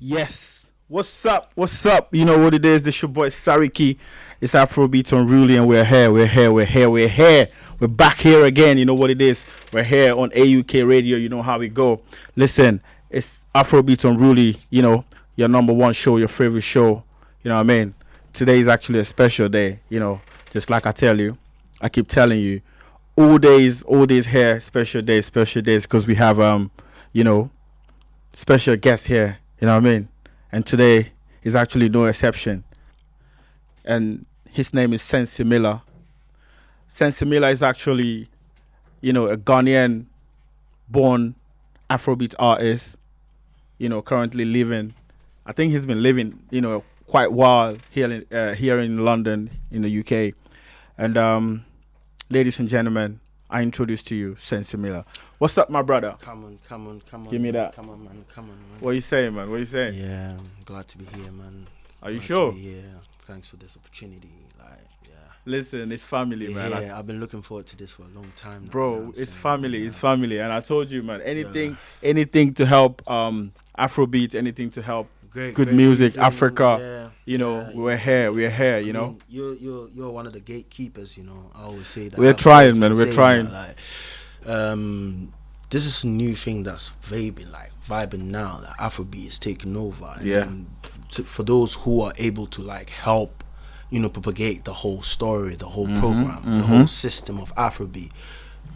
Yes. What's up? What's up? You know what it is. This your boy SARIKI. It's Afrobeatz Unruly, and we're here. We're back here again. You know what it is. We're here on AUK Radio. You know how we go. Listen, it's Afrobeatz Unruly. You know, your number one show, your favorite show. You know what I mean? Today is actually a special day. You know, just like I keep telling you, all days here, special days, because we have special guests here. You know what I mean? And today is actually no exception. And his name is Sency Miller. Sency Miller is actually, a Ghanaian born Afrobeat artist, currently living. I think he's been living, quite a while here in London, in the UK. And ladies and gentlemen, I introduce to you Sency Miller. What's up, my brother? Come on. Give me that. Come on, man. What you saying, man? What you saying? Yeah, I'm glad to be here, man. Are you sure? Yeah, thanks for this opportunity. Listen, it's family, man. Yeah, I've been looking forward to this for a long time now. Bro, it's family. It's family. And I told you, man, anything to help Afrobeat, anything to help good music, Africa. We're here, you know. You're one of the gatekeepers, I always say that. We're trying, man. We're trying. This is a new thing that's vibing now. Like Afrobeat is taking over. And then for those who are able to help, propagate the whole story, the whole program, the whole system of Afrobeat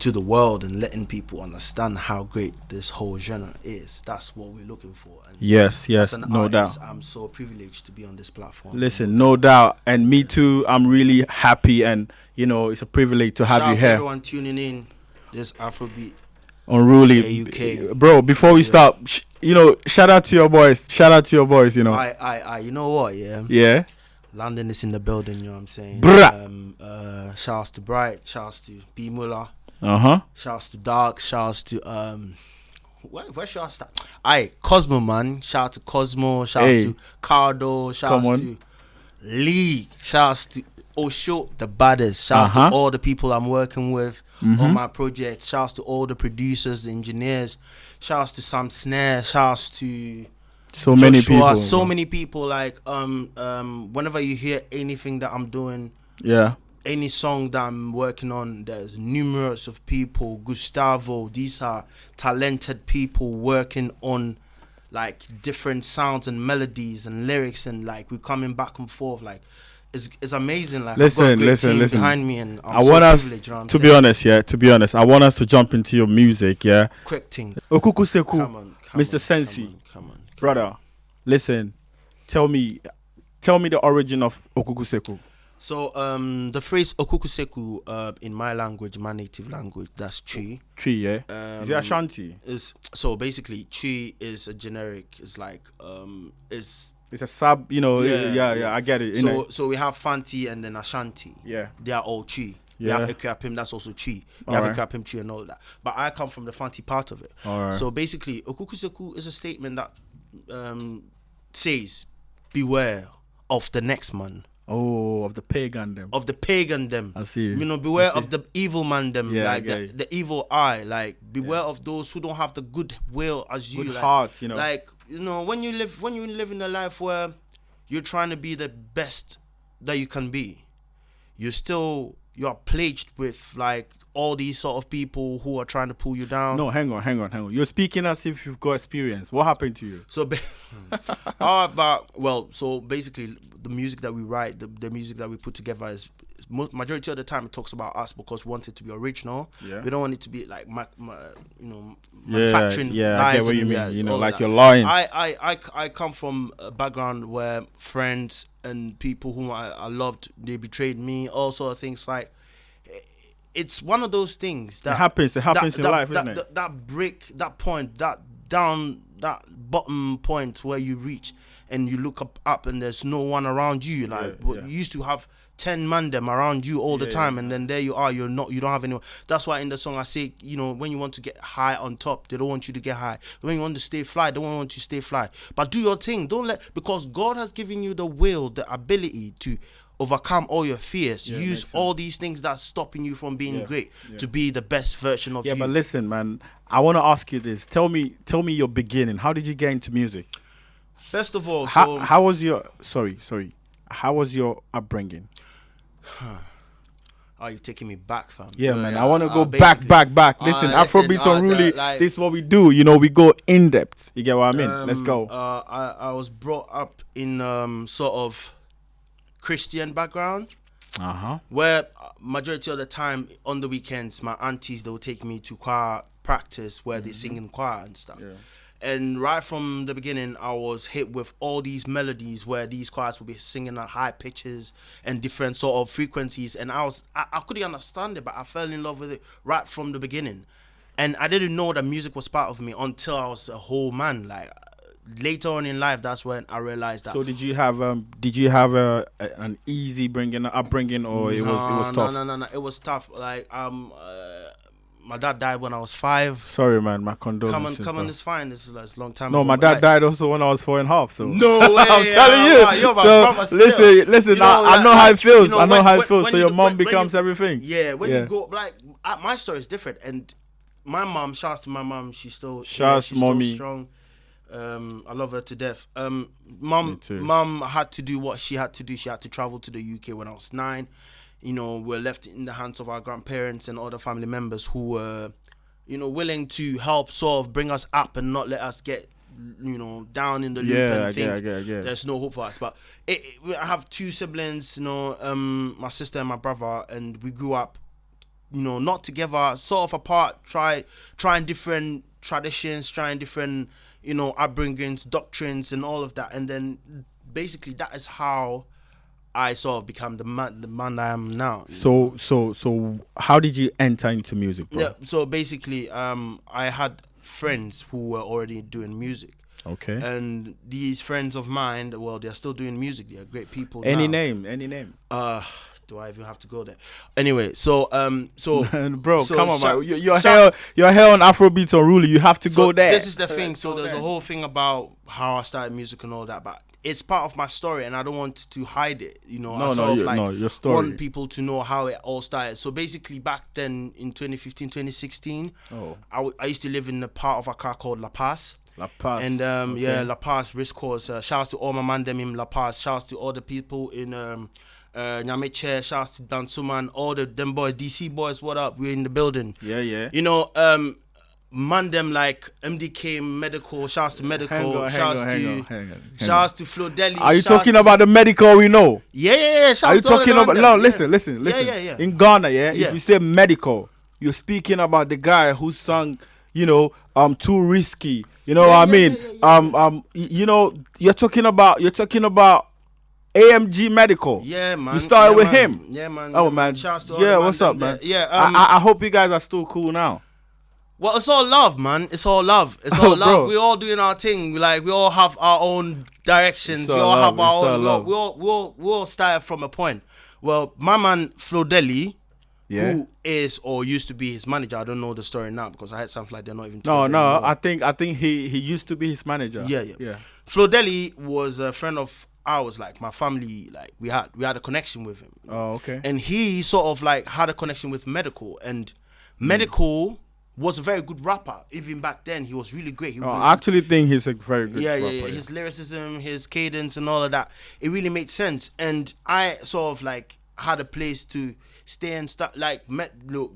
to the world and letting people understand how great this whole genre is. That's what we're looking for. And yes, as an no artist, doubt. I'm so privileged to be on this platform. Listen, no doubt. And me too, I'm really happy, and it's a privilege to have you Shout out here. to everyone tuning in. This Afrobeat Unruly. AUK. Bro, before we start, shout out to your boys. I you know what, Yeah. London is in the building, you know what I'm saying? Bruh. Shouts to Bright, shouts to B Muller, shouts to Dark, shouts to where should I start? Cosmo, man. Shout out to Cosmo, shouts to Cardo, shouts to Lee, shouts to Osho, the baddest, shouts to all the people I'm working with on my project, shouts to all the producers, the engineers, shouts to Sam Snare, shouts to so many people. Whenever you hear anything that I'm doing, any song that I'm working on, there's numerous of people. Gustavo, these are talented people working on different sounds and melodies and lyrics, and we're coming back and forth. It's amazing. Listen. Behind me, and I want us to be honest. I want us to jump into your music. Yeah. Quick thing. Okuku Seku, Mr. Sency. Come on. Brother, listen. Tell me the origin of Okuku Seku. So the phrase Okuku Seku in my language, my native language, that's Twi. Twi, yeah. Is it Ashanti? So basically, Twi is a generic. It's a sub, I get it. So we have Fanti and then Ashanti. Yeah. They are all Twi. We Yeah. have Ekwapim, that's also Twi. We All have right. Ekwapim Twi and all that. But I come from the Fanti part of it. All right. So basically, Okuku Seku is a statement that says, beware of the next man. Oh, of the pagan them. Of the pagan them. I see. Beware of the evil man them. Yeah, the evil eye. Beware of those who don't have the good will as you. Good heart, when you live in a life where you're trying to be the best that you can be, you're plagued with all these sort of people who are trying to pull you down. No, hang on. You're speaking as if you've got experience. What happened to you? So, so basically, the music that we write, the music that we put together is majority of the time it talks about us because we want it to be original. Yeah. We don't want it to be manufacturing. Yeah, I get what you mean. You're lying. I come from a background where friends and people whom I loved, they betrayed me. All sort of things it's one of those things that it happens in life, isn't it? That point, that bottom point where you reach and you look up and there's no one around you. You used to have 10 man them around you all the time, and then there you are, you don't have anyone. That's why in the song I say, when you want to get high on top, they don't want you to get high. When you want to stay fly, they don't want you to stay fly. But do your thing. Because God has given you the will, the ability to overcome all your fears. Use all these things that's stopping you from being great to be the best version of you. Yeah, but listen, man, I want to ask you this. Tell me your beginning. How did you get into music? First of all, how was your how was your upbringing? Oh, you're taking me back, fam. Yeah, man. I want to go back. Listen, Afrobeatz Unruly. This is what we do. You know, we go in depth. You get what I mean? Let's go. I was brought up in sort of Christian background. Where majority of the time on the weekends, my aunties, they will take me to choir practice where they sing in choir and stuff. Yeah. And right from the beginning, I was hit with all these melodies where these choirs would be singing at high pitches and different sort of frequencies. And I couldn't understand it, but I fell in love with it right from the beginning. And I didn't know that music was part of me until I was a whole man. Like later on in life, that's when I realized that. So did you have an easy upbringing, or it was tough? No. It was tough. Like my dad died when I was 5. Sorry, man. My condolences. Come on, it's fine. This is a long time ago. No, my dad died also when I was 4.5. So no way. I'm telling you. You're my brother listen. You know, I know how it feels. I know how it feels. So your mom becomes you, everything. Yeah. When you go, like, my story is different. And my mom, shouts to my mom. She's still mommy. Strong. I love her to death. Mom had to do what she had to do. She had to travel to the UK when I was 9. You know, we're left in the hands of our grandparents and other family members who were, you know, willing to help sort of bring us up and not let us get, you know, down in the loop and think there's no hope for us. But I have 2 siblings, you know, my sister and my brother, and we grew up, you know, not together, sort of apart, trying different traditions, trying different, you know, upbringings, doctrines and all of that. And then basically that is how I sort of become the man I am now. So how did you enter into music, bro? Yeah, so basically, I had friends who were already doing music. Okay. And these friends of mine, well, they're still doing music. They're great people. Any now. name? Do I even have to go there? Anyway, so bro, come on, man. You're here on Afrobeatz Unruly. You have to go there. This is the thing. So there's a whole thing about how I started music and all that, but it's part of my story, and I don't want to hide it. You know, your story. Want people to know how it all started. So basically, back then in 2015, 2016, I used to live in a part of Accra called La Paz. La Paz. And La Paz, Risk Course. Shouts to all my man them in La Paz. Shouts to all the people in Nyameche. Shouts to Dansuman. All them boys, DC boys. What up? We're in the building. Yeah. You know, man them like MDK MEDIKAL. Shouts to MEDIKAL. Shouts to Flo Deli. Are you talking about the MEDIKAL we know? Yeah. Are you talking about? No, listen. Yeah. In Ghana, if you say MEDIKAL, you're speaking about the guy who sung, you know, Too Risky. You know what I mean? You know, you're talking about AMG MEDIKAL. Yeah, man. You started with him. Yeah, man. Oh, man. Yeah, what's up, man? Yeah. I hope you guys are still cool now. Well, it's all love, man. It's all love. Bro. We all doing our thing. Like, we all have our own directions. We all have our own love. We all started from a point. Well, my man Flo Deli, who is or used to be his manager. I don't know the story now because I heard something like they're not even talking anymore. I think he used to be his manager. Yeah. Flo Deli was a friend of ours, like my family, like we had a connection with him. Oh, okay. And he sort of like had a connection with MEDIKAL, and MEDIKAL was a very good rapper. Even back then, he was really great. I actually think he's a very good rapper. Yeah. His lyricism, his cadence and all of that, it really made sense. And I sort of like had a place to stay and start. Like,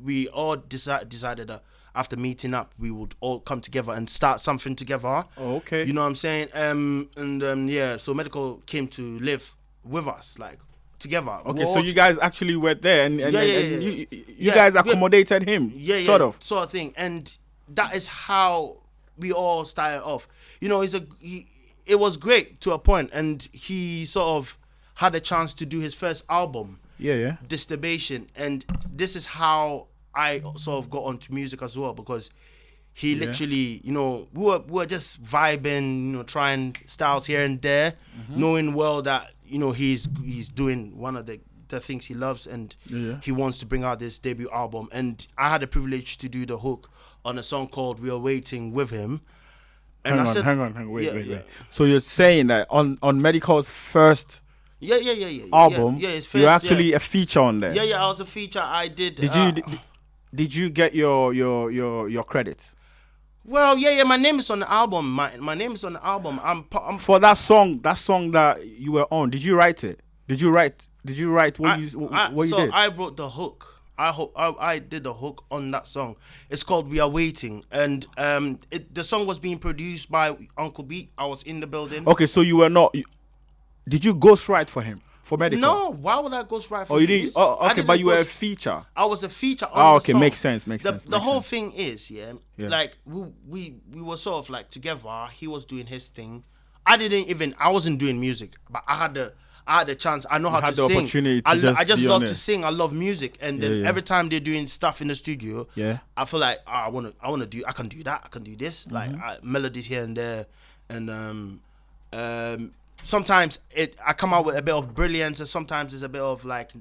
we all decided that after meeting up, we would all come together and start something together. Oh, okay. You know what I'm saying? So MEDIKAL came to live with us, like, together. Okay, so you guys actually were there, and you guys accommodated him, sort of thing, and that is how we all started off. You know, it was great to a point, and he sort of had a chance to do his first album, Disturbation, and this is how I sort of got onto music as well, because he literally, you know, we were just vibing, you know, trying styles here and there, knowing well that, you know, he's doing one of the things he loves, and he wants to bring out this debut album. And I had the privilege to do the hook on a song called We Are Waiting with him. And hang on, wait. So you're saying that on MEDIKAL's first album, his first, you're actually a feature on there? Yeah, I was a feature. I did. Did you get your credit? Well, yeah. My name is on the album. My name is on the album. I'm For that song that you were on, did you write it? Did you write what you so did? I wrote the hook. I did the hook on that song. It's called "We Are Waiting," and the song was being produced by Uncle Beat. I was in the building. Okay, so you were not. Did you ghostwrite for him for Medical? No, why would I ghostwrite for Oh, you him? didn't. Oh, okay, but you were a feature. I was a feature on Oh, the okay, song. makes sense. The whole thing is, like we were sort of like together. He was doing his thing. I wasn't doing music, but I had the chance. I know how to sing. I just love to sing. I love music, and then every time they're doing stuff in the studio, I feel like I can do that. I can do this, like melodies here and there, and sometimes I come out with a bit of brilliance, and sometimes it's a bit of like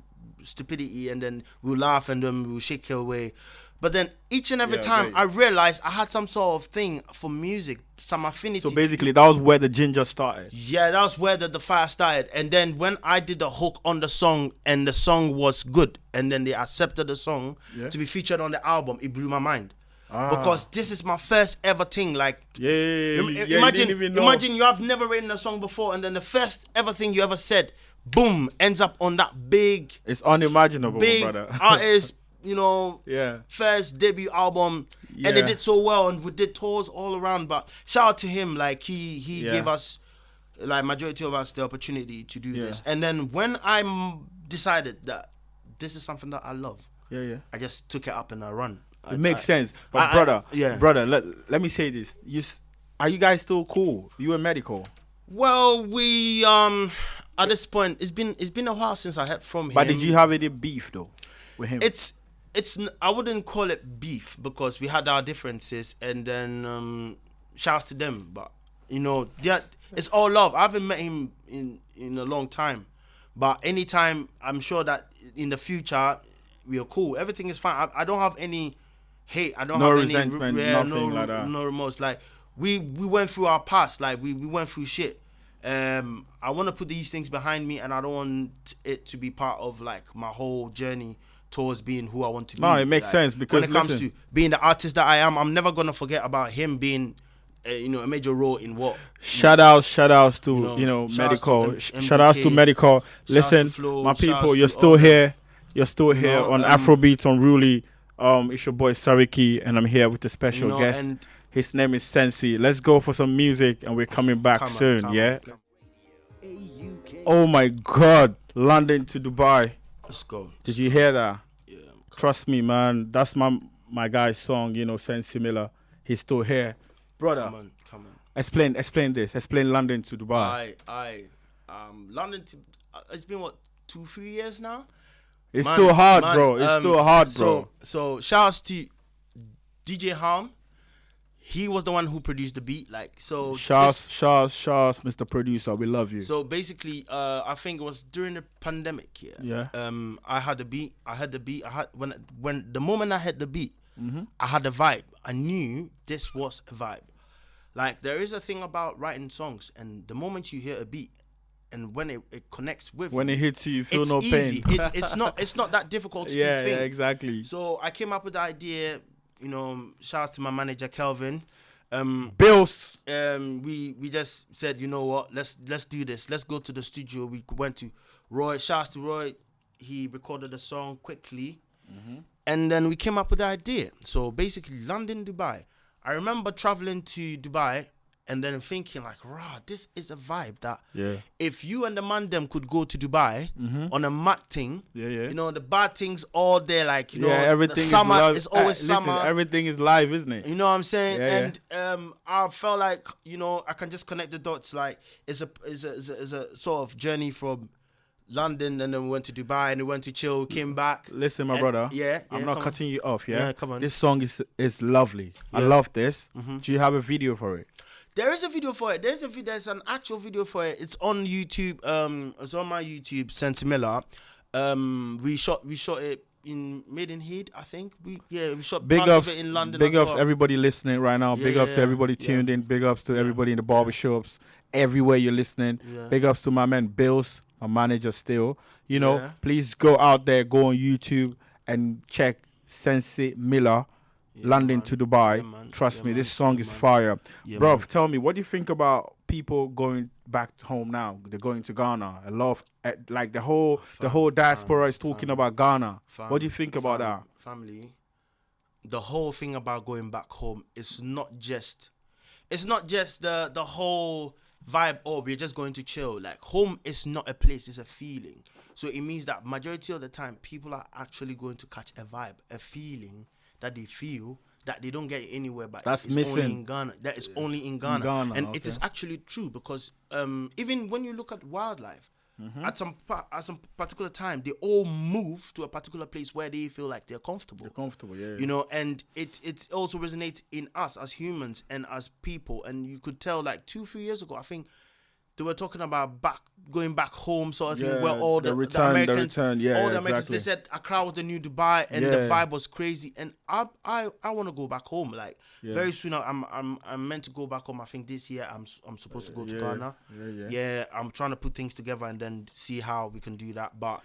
stupidity, and then we'll laugh and then we'll shake it away. But then each and every time I realized I had some sort of thing for music, some affinity. So basically that was where the ginger started. Yeah, that was where the fire started. And then when I did the hook on the song and the song was good, and then they accepted the song to be featured on the album, it blew my mind. Because this is my first ever thing. Like, imagine you have never written a song before, and then the first ever thing you ever said, boom, ends up on that big. It's unimaginable, brother. Artist, first debut album, and they did so well, and we did tours all around. But shout out to him, like he gave us, like majority of us, the opportunity to do this. And then when I decided that this is something that I love, I just took it up and I run. It makes sense, but brother, let me say this: are you guys still cool? You and Medical? Well, we at this point, it's been a while since I heard from him. But did you have any beef though with him? I wouldn't call it beef because we had our differences, and then shouts to them. But it's all love. I haven't met him in a long time, but anytime I'm sure that in the future we are cool. Everything is fine. I don't have any hate. I don't have resentment, any nothing like that. No remorse. Like we went through our past. Like we went through shit. I want to put these things behind me, and I don't want it to be part of like my whole journey towards being who I want to be. No, it makes sense because when it comes to being the artist that I am, I'm never gonna forget about him being, a major role in what. Shout outs to Medical. Shout outs to Medical. Listen, Flo, my people, you're still here. You're still here on Afrobeatz, Unruly. It's your boy SARIKI, and I'm here with a special guest. And his name is Sency. Let's go for some music, and we're coming back soon. Oh my God, London to Dubai. Let's go. Did you hear that? Yeah. Trust me, man. That's my guy's song. Sency Miller. He's still here, brother. Come on. Explain this. Explain London to Dubai. London to. It's been 2-3 years now. It's still hard, bro. It's still hard, bro. So shouts to DJ Harm. He was the one who produced the beat. Shouts, Mr. Producer. We love you. So basically, I think it was during the pandemic. Yeah. I had the beat. I had the beat. When the moment I had the beat, I had the vibe. I knew this was a vibe. Like there is a thing about writing songs, and the moment you hear a beat, and when it connects with when it hits you feel no easy. pain. It's not that difficult to think. Yeah, exactly. So I came up with the idea. Shout out to my manager Kelvin. Bills. We just said, you know what, let's do this. Let's go to the studio. We went to Roy. Shouts to Roy. He recorded the song quickly, and then we came up with the idea. So basically, London, Dubai. I remember traveling to Dubai and then thinking like, this is a vibe that if you and the man them could go to Dubai on a mad thing, the bad things all there, like, everything the summer is always summer. Everything is live, isn't it? You know what I'm saying? And I felt like, I can just connect the dots. Like it's a sort of journey from London, and then we went to Dubai, and we went to chill, came back. Listen, my brother. I'm not cutting you off. Yeah, come on. This song is lovely. I love this. Do you have a video for it? There is a video for it. There's an actual video for it. It's on YouTube. It's on my YouTube, Sency Miller. We shot it in Maidenhead, I think. We shot part of it in London. Big ups everybody listening right now. Big ups to everybody tuned in. Big ups to everybody in the barbershops. Everywhere you're listening. Big ups to my man Bills, my manager still. Please go out there, go on YouTube and check Sency Miller. London man. to Dubai. Yeah, man. Trust Yeah, me, man. this song Yeah, is man. fire. Yeah, Bro, man. tell me, what do you think about people going back home now? They're going to Ghana. A lot of like the whole diaspora is talking about Ghana. What do you think about that? Family, the whole thing about going back home is not just the whole vibe, oh, we're just going to chill. Like, home is not a place, it's a feeling. So it means that majority of the time people are actually going to catch a vibe, a feeling that they feel that they don't get anywhere, but That's it's missing. only in Ghana. That is only in Ghana. And okay. it is actually true, because even when you look at wildlife, at some particular time, they all move to a particular place where they feel like they're comfortable. Yeah. You know, and it also resonates in us as humans and as people. And you could tell, like 2-3 years ago, I think they were talking about going back home sort of thing, where all the Americans, they said Accra was the new Dubai, and the vibe was crazy. And I want to go back home. Like very soon, I'm meant to go back home. I think this year I'm supposed to go to Ghana. Yeah, I'm trying to put things together and then see how we can do that. But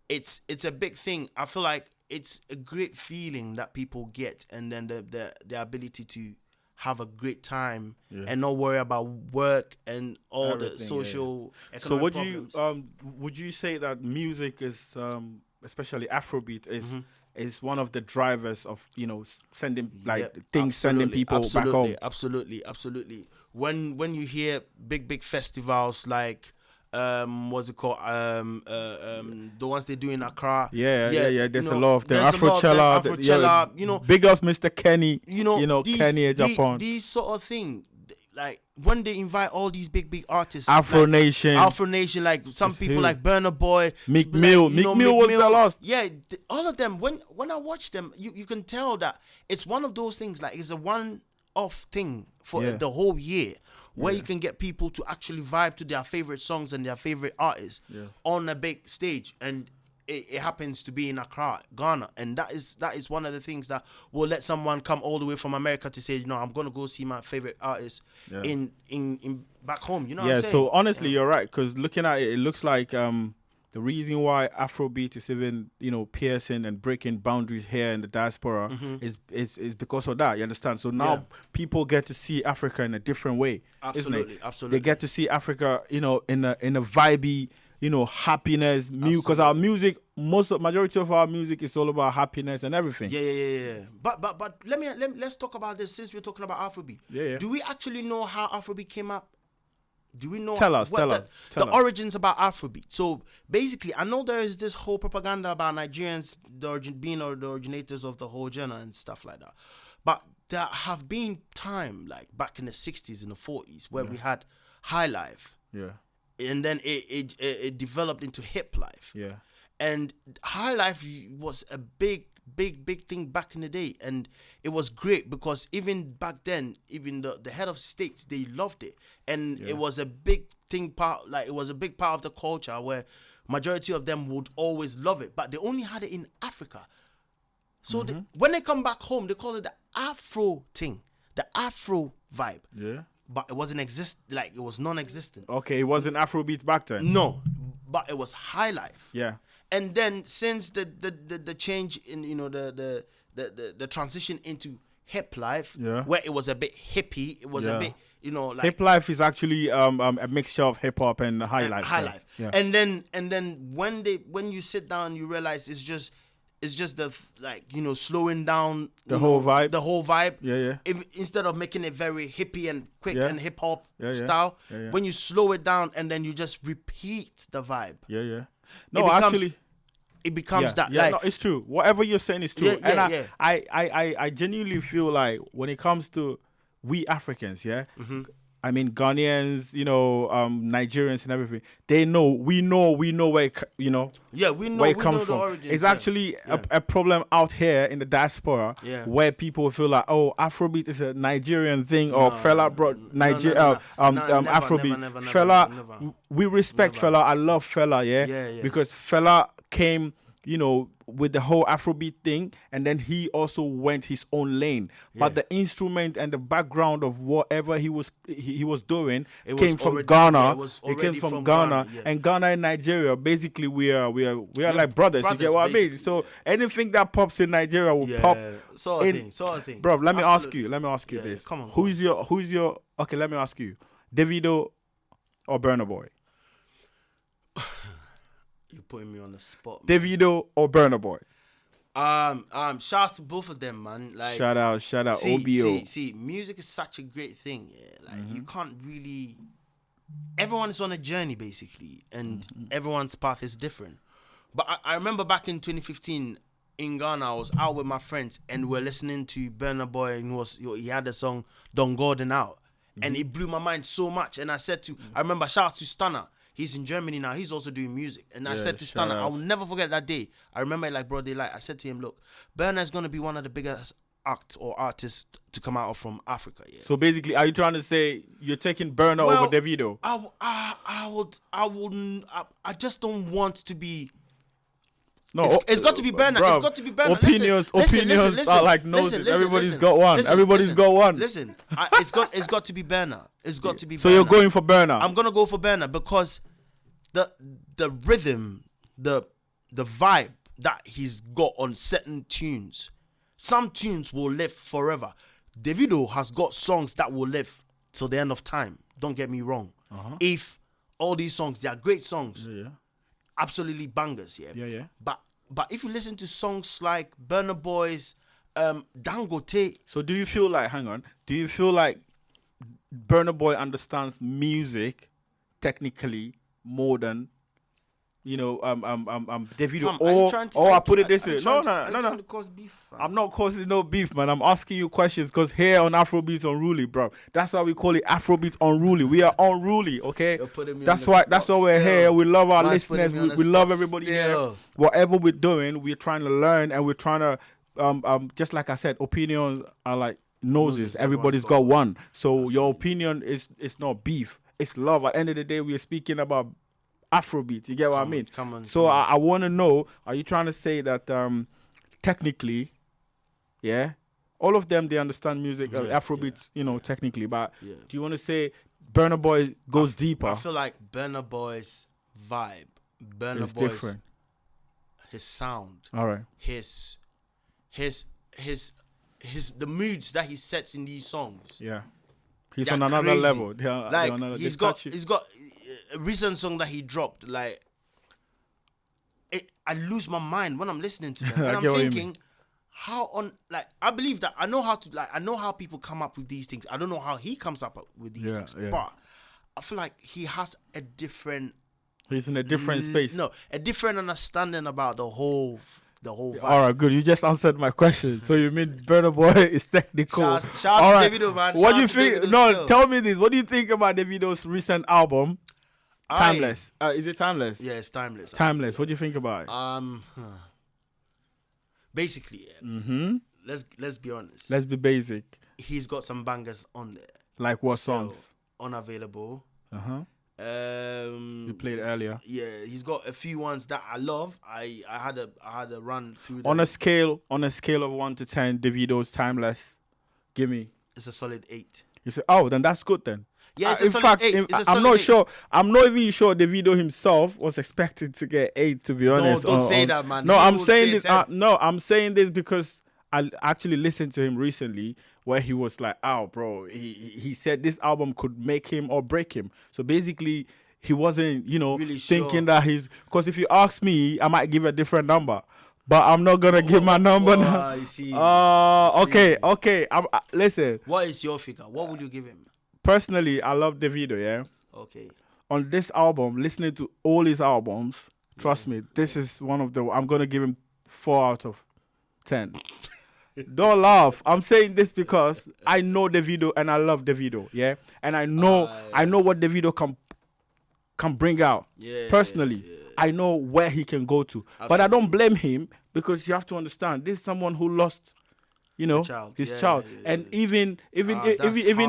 it's a big thing. I feel like it's a great feeling that people get, and then the ability to have a great time and not worry about work and all everything, the social economic problems. So would you say that music is especially Afrobeat is one of the drivers of, you know, sending sending people back home? Absolutely. When you hear big festivals like what's it called? The ones they do in Accra. There's a lot of them. Afrochella, you know. Big ups, Mr. Kenny. Kenny, Japan. These sort of thing, like when they invite all these big artists, Afro Nation, like some people like Burna Boy, Meek Mill. Meek Mill was the last. Yeah, all of them. When I watch them, you can tell that it's one of those things. Like, it's a one-off thing for the whole year, where you can get people to actually vibe to their favorite songs and their favorite artists on a big stage. And it happens to be in Accra, Ghana, and that is one of the things that will let someone come all the way from America to say, you know, I'm gonna go see my favorite artist in back home. You know what I'm saying? So honestly, you're right, because looking at it, it looks like the reason why Afrobeat is even, you know, piercing and breaking boundaries here in the diaspora is because of that. You understand? So now people get to see Africa in a different way. Absolutely. They get to see Africa, you know, in a vibey, you know, happiness, because our music, majority of our music is all about happiness and everything. Yeah. But let's talk about this, since we're talking about Afrobeat. Yeah. Do we actually know how Afrobeat came up? Do we know tell us the origins about Afrobeat? So basically, I know there is this whole propaganda about Nigerians being the originators of the whole genre and stuff like that. But there have been time, like back in the 60s and the 40s, where we had high life. Yeah. And then it developed into hip life. Yeah. And high life was a big thing back in the day, and it was great because even back then, even the head of states, they loved it, and it was a big thing it was a big part of the culture where majority of them would always love it, but they only had it in Africa. So when they come back home, they call it the Afro thing, the Afro vibe. Yeah. But it wasn't it was non-existent. Okay, it wasn't Afrobeat back then. No, but it was high life. Yeah. And then since the change in, you know, the transition into hip life, where it was a bit hippie, it was a bit, you know, like hip life is actually a mixture of hip hop and high life. High life. Yeah. And then when you sit down, you realize it's just slowing down the whole vibe. Yeah. Instead of making it very hippie and quick and hip hop style, when you slow it down and then you just repeat the vibe. Yeah. No, actually, it becomes that. Yeah, no, it's true. Whatever you're saying is true. I genuinely feel like when it comes to we Africans, I mean Ghanaians, you know, Nigerians and everything. We know where we know where it comes from. Origins, it's actually a problem out here in the diaspora where people feel like, oh, Afrobeat is a Nigerian thing, or Fela brought Afrobeat. Fela, we respect Fela. I love Fela, because Fela came with the whole Afrobeat thing, and then he also went his own lane. But the instrument and the background of whatever he was doing came from Ghana. It came from Ghana, and Ghana and Nigeria. Basically, we are like brothers. You get what I mean? So anything that pops in Nigeria will pop. Sort of thing. Bro, let me ask you this. Come on. Who's your? Okay, let me ask you. Davido or Burna Boy? You're putting me on the spot, man. Davido or Burna Boy? Shouts to both of them, man. Like, shout out, OBO. See, music is such a great thing. Yeah, like you can't really. Everyone is on a journey basically, and everyone's path is different. But I remember back in 2015 in Ghana, I was out with my friends and we're listening to Burna Boy, and he had the song "Don Gordon" out, and it blew my mind so much. And I said I remember, shout out to Stunner. He's in Germany now. He's also doing music. And I said to Stunner, I will never forget that day. I remember it like broad daylight. I said to him, look, Burna is going to be one of the biggest artists to come out from Africa. Yeah. So basically, are you trying to say you're taking Burna over Davido? I just don't want to be... No, it's got to be Burna. It's got to be Burna. Opinions are like noses. Everybody's got one. Listen, it's got to be Burna. It's got to be Burna. So you're going for Burna? I'm gonna go for Burna because the rhythm, the vibe that he's got on certain tunes. Some tunes will live forever. Davido has got songs that will live till the end of time. Don't get me wrong. If all these songs, they are great songs. Yeah. Absolutely bangers, Yeah. But if you listen to songs like Burna Boy's Dangote. So do you feel like Burna Boy understands music technically more than Davido? Or I put it this way. No. To cause beef, I'm not causing no beef, man. I'm asking you questions because here on Afrobeatz Unruly, bro. That's why we call it Afrobeatz Unruly. We are unruly, okay? That's why we're here. We love our listeners. We love everybody here. Whatever we're doing, we're trying to learn, and we're trying to just like I said, opinions are like noses. Everybody's got one. So your opinion is not beef. It's love. At the end of the day, we're speaking about Afrobeat. You get what I mean? So I want to know, are you trying to say that technically, all of them, they understand music, Afrobeat, technically, but do you want to say Burna Boy goes deeper? I feel like Burna Boy's vibe, Burna Boy's different. His sound, all right, his the moods that he sets in these songs, he's on another level. He's got a recent song that he dropped, like I lose my mind when I'm listening to them, and I'm thinking, I believe that I know how people come up with these things. I don't know how he comes up with these things, but I feel like he has a different. He's in a different space. No, a different understanding about the whole vibe. All right, good. You just answered my question. So you mean Burna Boy is technical? Shouts to Davido, man. What do you think? No, tell me this. What do you think about Davido's recent album? Timeless. Is it Timeless? Yeah, it's Timeless. Timeless. What do you think about it? Basically, let's be honest. Let's be basic. He's got some bangers on there. Like what songs? Unavailable. You played earlier. Yeah, he's got a few ones that I love. I had a run through them. On a scale of 1 to 10, Davido's Timeless. Give me. It's a solid 8. You say, oh, then that's good then. Yeah, it's a solid 8. I'm not sure. I'm not even sure Davido himself was expected to get 8. To be honest, don't say that, man. No, I'm saying this. I'm saying this because I actually listened to him recently, where he was like, "Oh, bro," he said this album could make him or break him. So basically, he wasn't, really thinking that he's. Because if you ask me, I might give a different number. But I'm not gonna give my number now. You see. Okay. Listen. What is your figure? What would you give him? Personally, I love Davido. Yeah. Okay. On this album, listening to all his albums, trust me, this is one of the. I'm gonna give him 4 out of 10. Don't laugh. I'm saying this because I know Davido and I love Davido. Yeah, and I know what Davido can bring out. Yeah. Personally. Yeah. I know where he can go to. Absolutely. But I don't blame him because you have to understand, this is someone who lost You know, child. his Yeah, child, yeah, and yeah. even Hard,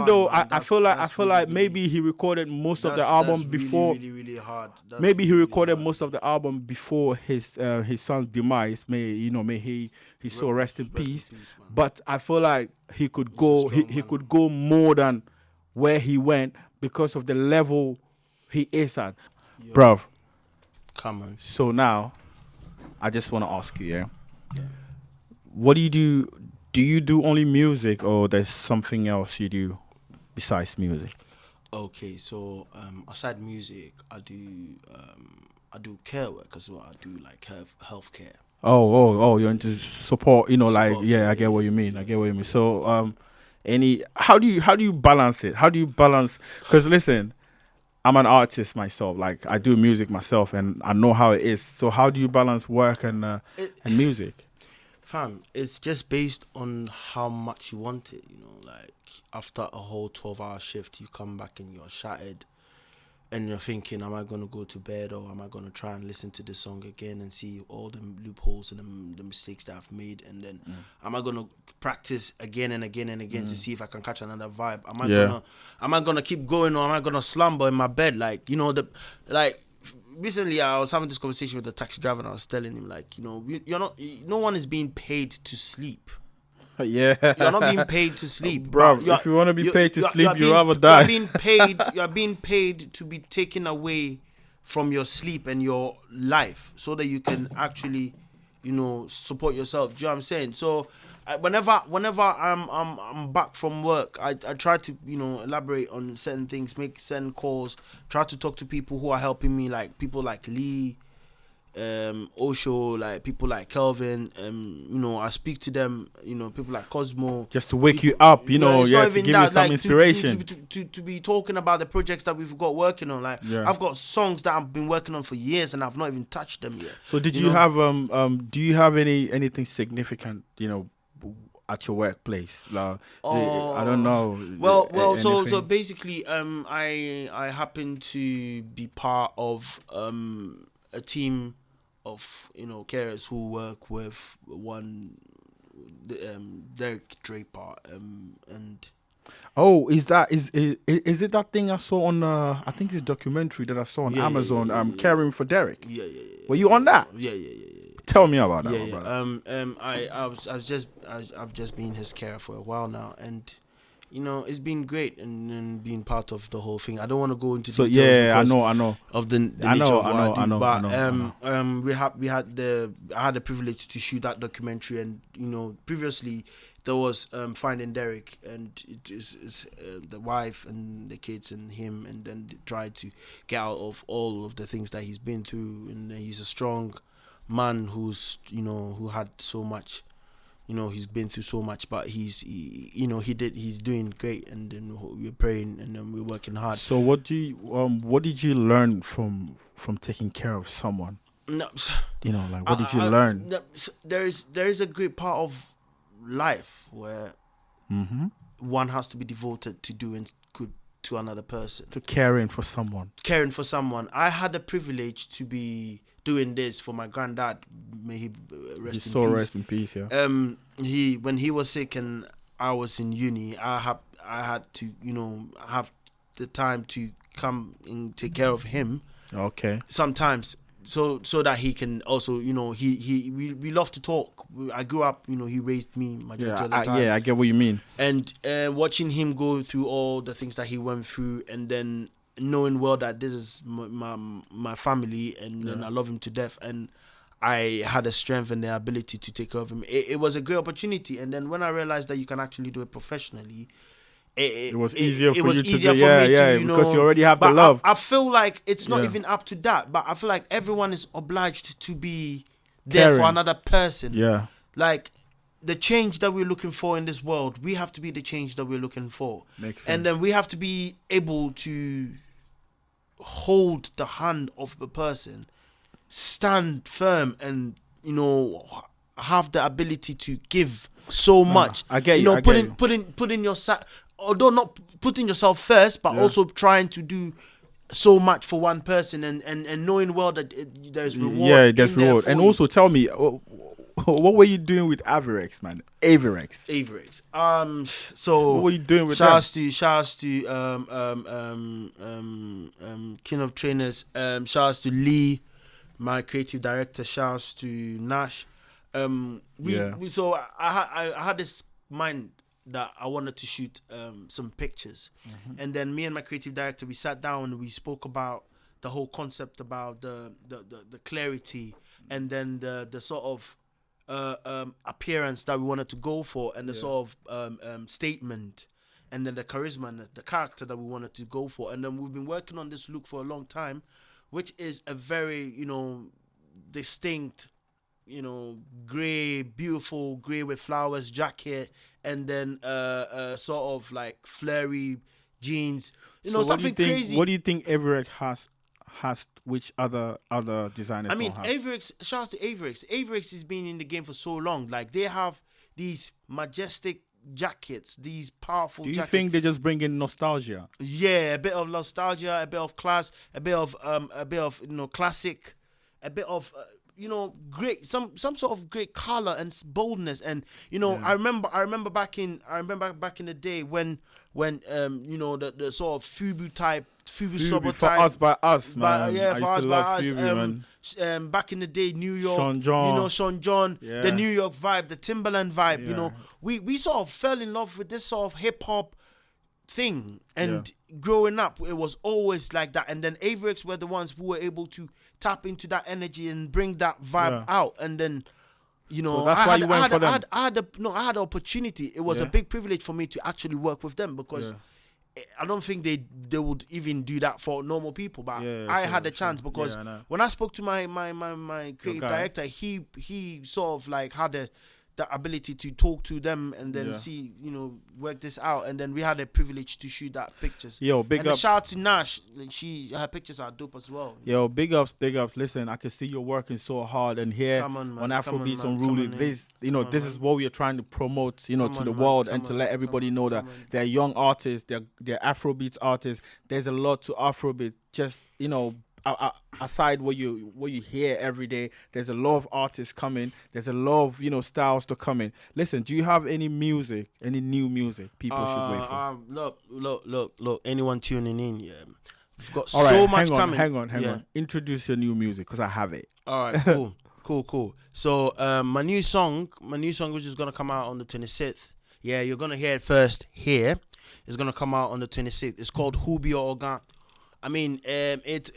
though man. I feel like That's really, maybe he recorded most of the that's album really, before. really, really hard. That's Maybe he really, really recorded hard. most of the album before his son's demise. May his soul rest in peace. man. But I feel like he could He's a go strong he man. could go more than where he went because of the level he is at. Bruv. Come on. So now I just want to ask you, what do you do? Do you do only music, or there's something else you do besides music? Okay, so aside music, I do care work as well. I do like healthcare. You're into support, like, Support, I get what you mean. I get what you mean. So, how do you balance it? How do you balance? Because listen, I'm an artist myself. Like, I do music myself, and I know how it is. So, how do you balance work and music? Fam, it's just based on how much you want it. Like after a whole 12-hour shift, you come back and you're shattered. And you're thinking, am I going to go to bed, or am I going to try and listen to this song again and see all the loopholes and the mistakes that I've made? And then am I going to practice again and again and again to see if I can catch another vibe? Am I gonna keep going, or am I going to slumber in my bed? Recently I was having this conversation with the taxi driver, and I was telling him, like, no one is being paid to sleep. Yeah, you're not being paid to sleep, bro. If you want to be paid to sleep, you rather die. You're being paid to be taken away from your sleep and your life, so that you can actually, support yourself. Do you know what I'm saying? So, whenever I'm back from work, I try to elaborate on certain things, make certain calls, try to talk to people who are helping me, like people like Lee. Osho, like people like Kelvin, I speak to them, people like Cosmo, just to wake you up, to give you some inspiration, to be talking about the projects that we've got working on. Like, I've got songs that I've been working on for years and I've not even touched them yet. So did you have do you have anything significant at your workplace? Like, I don't know. Well, so basically, I happen to be part of a team of carers who work with one Derek Draper and is it that thing I saw on I think it's a documentary that I saw on Amazon, caring for Derek? Were you on that? Yeah. Tell me about that, brother. I've just been his carer for a while now, and it's been great and being part of the whole thing. I don't want to go into details. I know. Of the nature of what I do. But I had the privilege to shoot that documentary, and previously there was Finding Derek, and it is the wife and the kids and him, and then they tried to get out of all of the things that he's been through, and he's a strong man who's who had so much. He's been through so much, but he's doing great, and then we're praying, and then we're working hard. So what did you learn from taking care of someone? No, what did you learn? There is a great part of life where one has to be devoted to doing good to another person, to caring for someone. I had the privilege to be doing this for my granddad. May he rest in peace. Yeah. When he was sick and I was in uni, I had to have the time to come and take care of him. Okay. Sometimes. So that he can also, we love to talk. I grew up, he raised me majority of the time. Yeah, I get what you mean. And watching him go through all the things that he went through, and then knowing well that this is my family, and then I love him to death, and I had the strength and the ability to take care of him. It was a great opportunity. And then when I realized that you can actually do it professionally, it was easier for me to, because you already have the love. I feel like it's not even up to that, but I feel like everyone is obliged to be there for another person. Yeah. Like, the change that we're looking for in this world, we have to be the change that we're looking for. Makes sense. And then we have to be able to hold the hand of the person, stand firm, and have the ability to give so much. I get you. Putting yourself, although not putting yourself first, but also trying to do so much for one person, and knowing well that there's reward. Yeah, there's reward. And also, tell me, what were you doing with Averex, man? Averex. So What were you doing with shouts to King of Trainers. Shouts to Lee, my creative director. Shouts to Nash. So I had this mind that I wanted to shoot some pictures, and then me and my creative director, we sat down and we spoke about the whole concept, about the clarity, and then the sort of appearance that we wanted to go for, and the sort of statement, and then the charisma and the character that we wanted to go for. And then we've been working on this look for a long time, which is a very, distinct, grey, beautiful grey with flowers jacket, and then sort of like flary jeans, something crazy. What do you think Averex has which other designers? I mean, don't have? Averex, shouts to Averex. Averex has been in the game for so long. Like, they have these majestic jackets, these powerful Do you jackets. think they just bring in nostalgia? Yeah, a bit of nostalgia, a bit of class, a bit of classic, a bit of great, some sort of great color and boldness. And I remember back in the day when the sort of Fubu type, Fubu Sobo for type. us by us, man. For us by us. Fubu, man. Back in the day, New York, Sean John, Yeah. the New York vibe, the Timberland vibe. Yeah. We sort of fell in love with this sort of hip hop thing, and growing up it was always like that. And then Averex were the ones who were able to tap into that energy and bring that vibe out. And then So that's why you went for them. I had the opportunity. It was a big privilege for me to actually work with them, because I don't think they would even do that for normal people, but I had the chance, because when I spoke to my creative director, he sort of like had the ability to talk to them and then see, work this out. And then we had the privilege to shoot that pictures. Big up. Shout out to Nash. Her pictures are dope as well. Yo, big ups. Listen, I can see you're working so hard, and here on Afrobeatz, Unruly, this is what we are trying to promote, to the world, and to let everybody know that they're young artists, they're Afrobeatz artists. There's a lot to Afrobeat. Just aside what you hear every day, there's a lot of artists coming. There's a lot of styles to come in. Listen, do you have any new music people should wait for? Look, anyone tuning in, we've got All right, so much coming. Hang on. Introduce your new music, because I have it. All right, cool. So my new song, which is gonna come out on the 26th. Yeah, you're gonna hear it first here. It's gonna come out on the 26th. It's called Who Be Your Organ. I mean, it's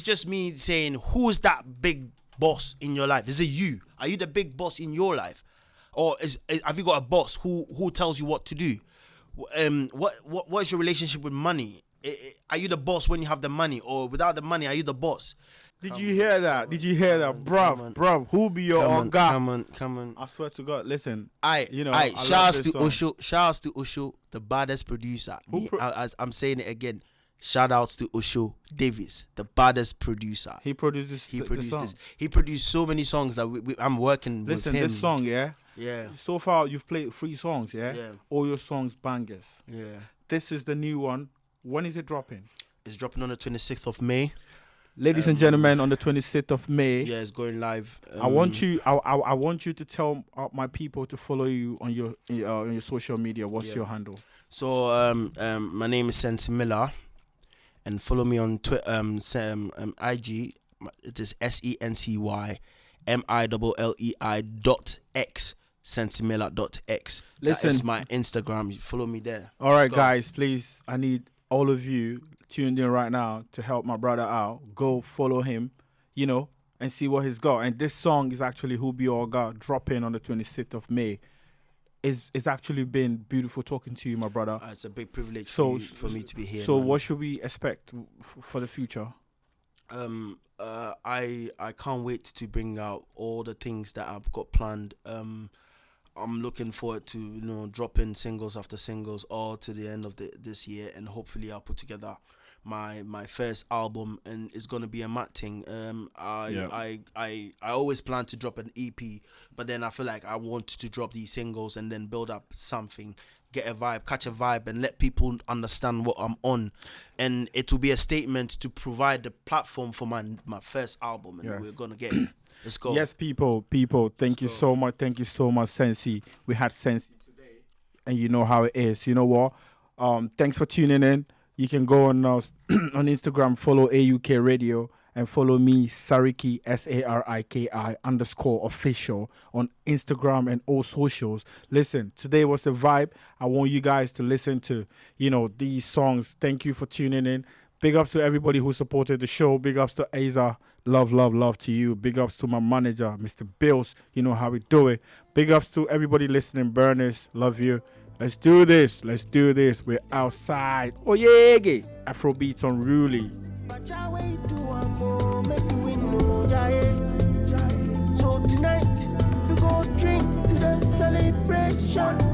just me saying, who's that big boss in your life? Is it you? Are you the big boss in your life, or have you got a boss who tells you what to do? What is your relationship with money? Are you the boss when you have the money, or without the money, are you the boss? Did you hear that, bruv? Who be your organ? Come on. I swear to God, listen. Shouts to Osho, the baddest producer. I'm saying it again. Shout outs to Osho Davis, the baddest producer. He produced this. He produced so many songs that I'm working with him. Listen, this song, Yeah. So far, you've played 3 songs, Yeah. All your songs bangers. Yeah. This is the new one. When is it dropping? It's dropping on the 26th of May. Ladies and gentlemen, on the 26th of May. Yeah, it's going live. I want you to tell my people to follow you on your social media. What's your handle? So my name is Sency Miller. And follow me on Twitter, IG. It is SENCYMILLEI.X, SencyMiller.X. Listen, that is my Instagram. You follow me there. All right, guys, please. I need all of you tuned in right now to help my brother out. Go follow him, and see what he's got. And this song is actually Who Be Your God, dropping on the 26th of May. It's actually been beautiful talking to you, my brother. It's a big privilege for me to be here. So man. What should we expect for the future? I can't wait to bring out all the things that I've got planned. I'm looking forward to dropping singles after singles all to the end of this year, and hopefully I'll put together my first album, and it's gonna be a mad thing. I always plan to drop an EP, but then I feel like I want to drop these singles and then build up something get a vibe, catch a vibe, and let people understand what I'm on. And it will be a statement to provide the platform for my first album, and we're gonna get it. Let's go. Yes, people, thank you so much. Thank you so much, Sency. We had Sency today, and you know how it is. You know what? Thanks for tuning in. You can go on on Instagram, follow AUK Radio, and follow me, Sariki, SARIKI_official on Instagram and all socials. Listen, today was the vibe. I want you guys to listen to, these songs. Thank you for tuning in. Big ups to everybody who supported the show. Big ups to Aza. Love to you. Big ups to my manager, Mr. Bills. You know how we do it. Big ups to everybody listening. Burners, love you. Let's do this. We're outside. Oh yeah, Afrobeatz Unruly. So tonight we go drink to the celebration.